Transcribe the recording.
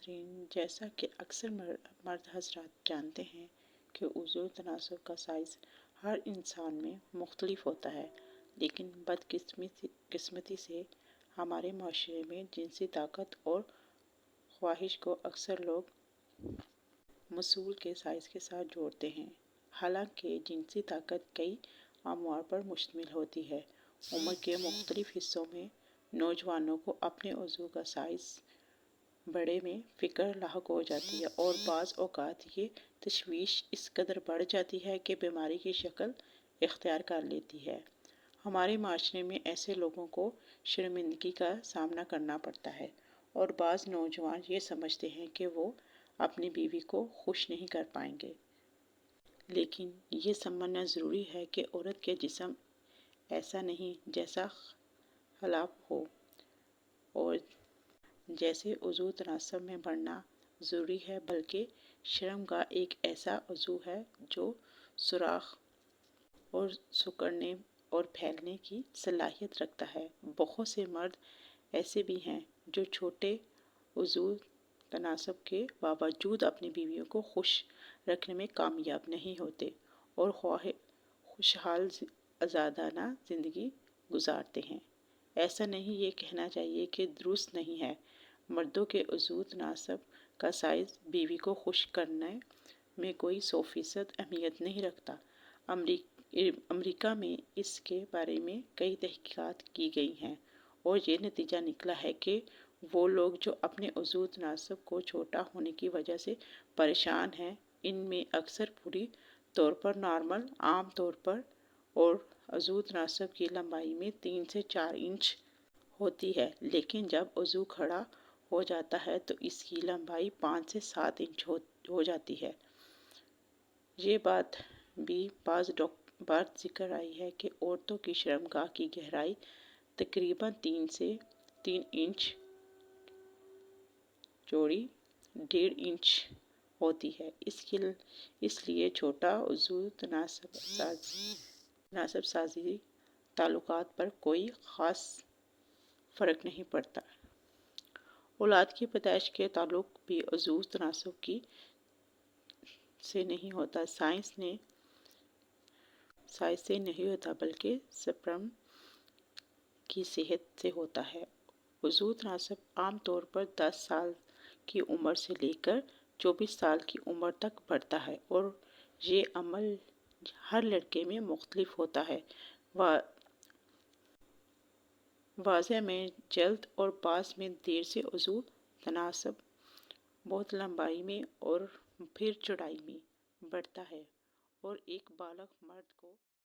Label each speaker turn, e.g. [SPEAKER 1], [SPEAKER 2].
[SPEAKER 1] ناظرین، جیسا کہ اکثر مرد حضرات جانتے ہیں کہ عضو تناسب کا سائز ہر انسان میں مختلف ہوتا ہے، لیکن بدقسمتی سے ہمارے معاشرے میں جنسی طاقت اور خواہش کو اکثر لوگ مصول کے سائز کے ساتھ جوڑتے ہیں۔ حالانکہ جنسی طاقت کئی امور پر مشتمل ہوتی ہے۔ عمر کے مختلف حصوں میں نوجوانوں کو اپنے عضو کا سائز بڑھنے میں فکر لاحق ہو جاتی ہے، اور بعض اوقات یہ تشویش اس قدر بڑھ جاتی ہے کہ بیماری کی شکل اختیار کر لیتی ہے۔ ہمارے معاشرے میں ایسے لوگوں کو شرمندگی کا سامنا کرنا پڑتا ہے، اور بعض نوجوان یہ سمجھتے ہیں کہ وہ اپنی بیوی کو خوش نہیں کر پائیں گے۔ لیکن یہ سمجھنا ضروری ہے کہ عورت کے جسم ایسا نہیں جیسا خلا ہو، اور جیسے عضو تناسب میں بڑھنا ضروری ہے، بلکہ شرمگاہ ایک ایسا عضو ہے جو سوراخ اور سکڑنے اور پھیلنے کی صلاحیت رکھتا ہے۔ بہت سے مرد ایسے بھی ہیں جو چھوٹے عضو تناسب کے باوجود اپنی بیویوں کو خوش رکھنے میں کامیاب نہیں ہوتے اور خوشحال آزادانہ زندگی گزارتے ہیں۔ ایسا نہیں یہ کہنا چاہیے کہ درست نہیں ہے۔ مردوں کے عضو تناسب کا سائز بیوی کو خوش کرنے میں کوئی 100% اہمیت نہیں رکھتا۔ امریکہ میں اس کے بارے میں کئی تحقیقات کی گئی ہیں، اور یہ نتیجہ نکلا ہے کہ وہ لوگ جو اپنے عضو تناسب کو چھوٹا ہونے کی وجہ سے پریشان ہیں، ان میں اکثر پوری طور پر نارمل، عام طور پر، اور عضو تناسب کی لمبائی میں 3 سے 4 انچ ہوتی ہے، لیکن جب عضو کھڑا ہو جاتا ہے تو اس کی لمبائی 5 سے 7 انچ ہو جاتی ہے۔ یہ بات بھی بعض بار ذکر آئی ہے کہ عورتوں کی شرمگاہ کی گہرائی تقریباً 3 انچ چوڑی 1.5 انچ ہوتی ہے۔ اس لیے چھوٹا عضو تناسب سازی تعلقات پر کوئی خاص فرق نہیں پڑتا۔ اولاد کی پیدائش کے تعلق بھی عضو تناسب سے نہیں ہوتا، سائز سے نہیں ہوتا، بلکہ سپرم کی صحت سے ہوتا ہے۔ عضو تناسب عام طور پر 10 سال کی عمر سے لے کر 24 سال کی عمر تک بڑھتا ہے، اور یہ عمل ہر لڑکے میں مختلف ہوتا ہے۔ بعض میں جلد اور بعض میں دیر سے عضو تناسب بہت لمبائی میں اور پھر چوڑائی میں بڑھتا ہے، اور ایک بالغ مرد کو